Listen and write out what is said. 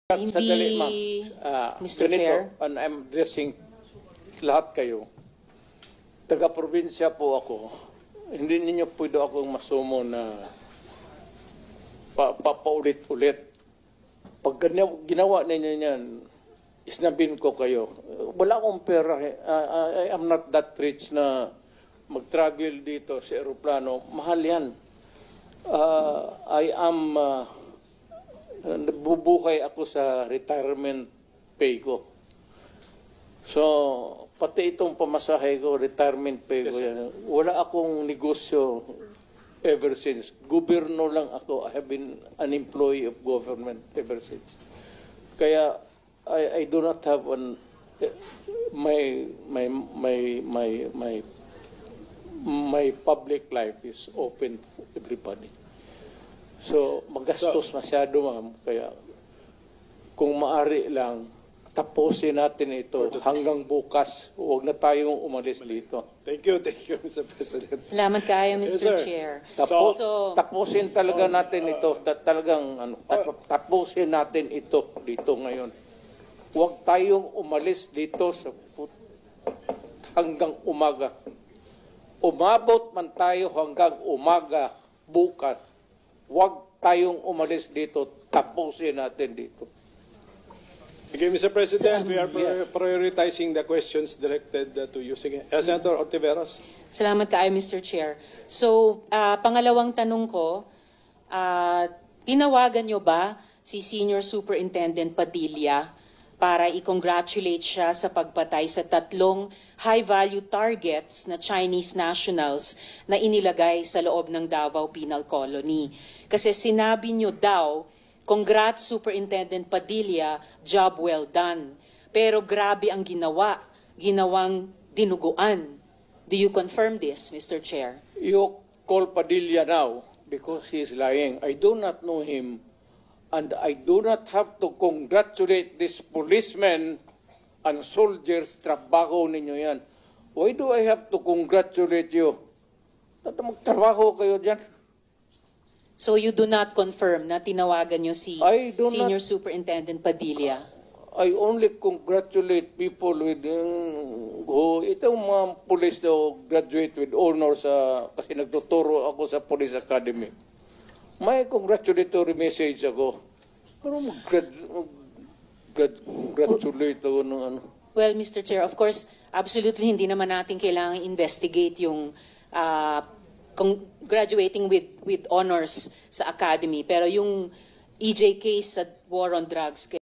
Sandali, ma'am. Mr. Ganito, Chair. and I'm addressing lahat kayo. Taga-probinsya po ako. Hindi ninyo pwede akong masumo na paulit-ulit. Pag ginawa ninyo yan, isnabin ko kayo. Wala akong pera. I am not that rich na mag-travel dito sa aeroplano. Mahal yan. I am... Bubuhay ako sa retirement pay ko. So, pati itong pamasahe ko, retirement pay ko yan. Wala akong negosyo ever since. Gobyerno lang ako. I have been an employee of government ever since. Kaya, I do not have my public life is open to everybody. So, magastos masyado, ma'am. Kaya, kung maari lang, tapusin natin ito hanggang bukas. Huwag na tayong umalis dito. Thank you, Mr. President. Salamat kayo, Mr. Yes, Chair. Tapusin talaga natin ito. Tapusin natin ito dito ngayon. Huwag tayong umalis dito hanggang umaga. Umabot man tayo hanggang umaga bukas. Huwag tayong umalis dito, tapusin natin dito. Okay, Mr. President, we are prioritizing the questions directed to you. Sige. Senator Ortiveros. Salamat kayo, Mr. Chair. So, pangalawang tanong ko, tinawagan nyo ba si Senior Superintendent Padilla para i-congratulate siya sa pagpatay sa 3 high-value targets na Chinese nationals na inilagay sa loob ng Davao Penal Colony? Kasi sinabi nyo daw, congrats Superintendent Padilla, job well done. Pero grabe ang ginawang dinuguan. Do you confirm this, Mr. Chair? You call Padilla now because he is lying. I do not know him. And I do not have to congratulate these policemen and soldiers. Trabaho ninyo yan. Why do I have to congratulate you? Magtrabaho kayo dyan. So you do not confirm na tinawagan nyo si Senior Superintendent Padilla? I only congratulate people with itong mga police na graduate with honors kasi nagtuturo ako sa Police Academy. May congratulatory message ako. Pero mag-congratulate ako ng ano. Well, Mr. Chair, of course, absolutely hindi naman natin kailangan investigate yung graduating with honors sa academy. Pero yung EJ case sa war on drugs,